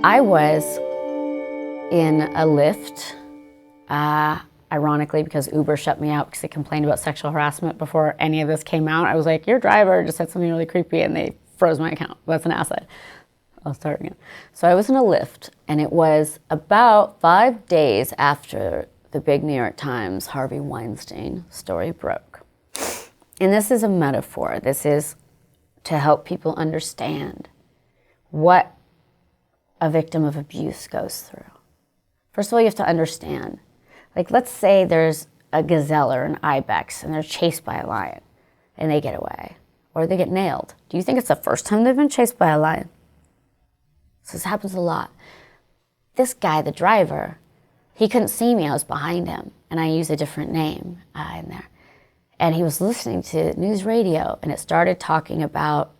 I was in a Lyft, ironically, because Uber shut me out because they complained about sexual harassment before any of this came out. I was like, your driver just said something really creepy, and they froze my account. That's an asset. I'll start again. So I was in a Lyft, and it was about 5 days after the big New York Times Harvey Weinstein story broke. And this is a metaphor. This is to help people understand what a victim of abuse goes through. First of all, you have to understand. Like, let's say there's a gazelle or an ibex, and they're chased by a lion, and they get away, or they get nailed. Do you think it's the first time they've been chased by a lion? So this happens a lot. This guy, the driver, he couldn't see me. I was behind him, and I used a different name in there. And he was listening to news radio, and it started talking about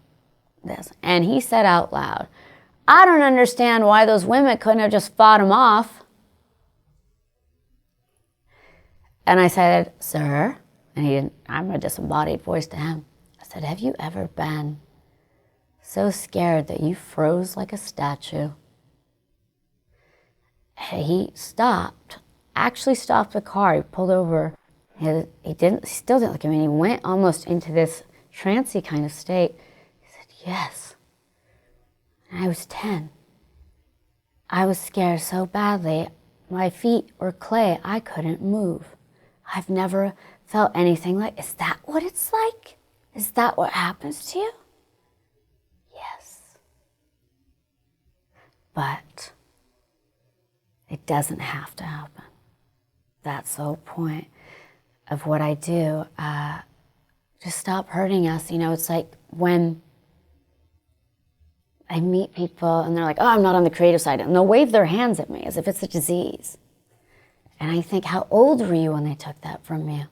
this. And he said out loud, I don't understand why those women couldn't have just fought him off. And I said, sir, and he didn't, I'm a disembodied voice to him. I said, have you ever been so scared that you froze like a statue? He stopped, actually stopped the car. He pulled over. He still didn't look at me. He went almost into this trancy kind of state. He said, yes. And I was 10. I was scared so badly. My feet were clay. I couldn't move. I've never felt anything like, is that what it's like? Is that what happens to you? Yes. But it doesn't have to happen. That's the whole point of what I do. Just stop hurting us. You know, it's like when I meet people and they're like, oh, I'm not on the creative side. And they'll wave their hands at me as if it's a disease. And I think, how old were you when they took that from you?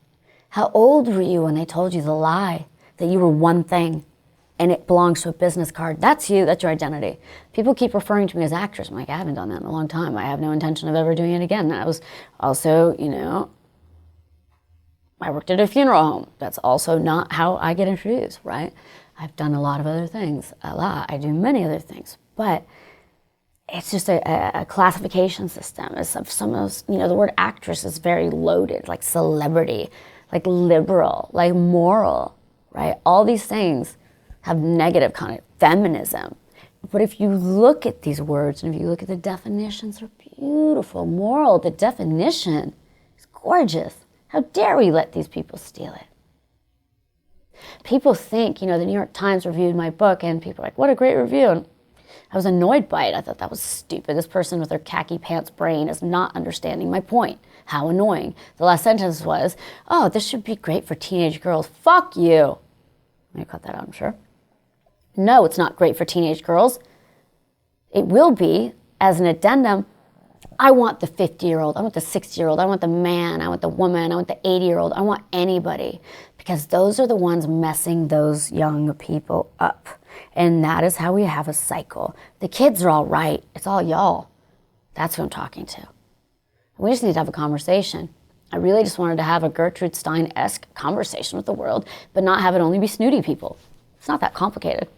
How old were you when they told you the lie that you were one thing and it belongs to a business card? That's you, that's your identity. People keep referring to me as actress. I'm like, I haven't done that in a long time. I have no intention of ever doing it again. That was also, you know, I worked at a funeral home. That's also not how I get introduced, right? I've done a lot of other things, I do many other things, but it's just a classification system. It's of some of those, you know, the word actress is very loaded, like celebrity, like liberal, like moral, right? All these things have negative kind of feminism. But if you look at these words and if you look at the definitions, they're beautiful. Moral, the definition is gorgeous. How dare we let these people steal it? People think, you know, the New York Times reviewed my book and people are like, what a great review. And I was annoyed by it. I thought that was stupid. This person with their khaki pants brain is not understanding my point. How annoying. The last sentence was, oh, this should be great for teenage girls. Fuck you. I cut that out, I'm sure. No, it's not great for teenage girls. It will be, as an addendum, I want the 50-year-old, I want the 60-year-old, I want the man, I want the woman, I want the 80-year-old, I want anybody. Because those are the ones messing those young people up. And that is how we have a cycle. The kids are all right. It's all y'all. That's who I'm talking to. We just need to have a conversation. I really just wanted to have a Gertrude Stein-esque conversation with the world, but not have it only be snooty people. It's not that complicated.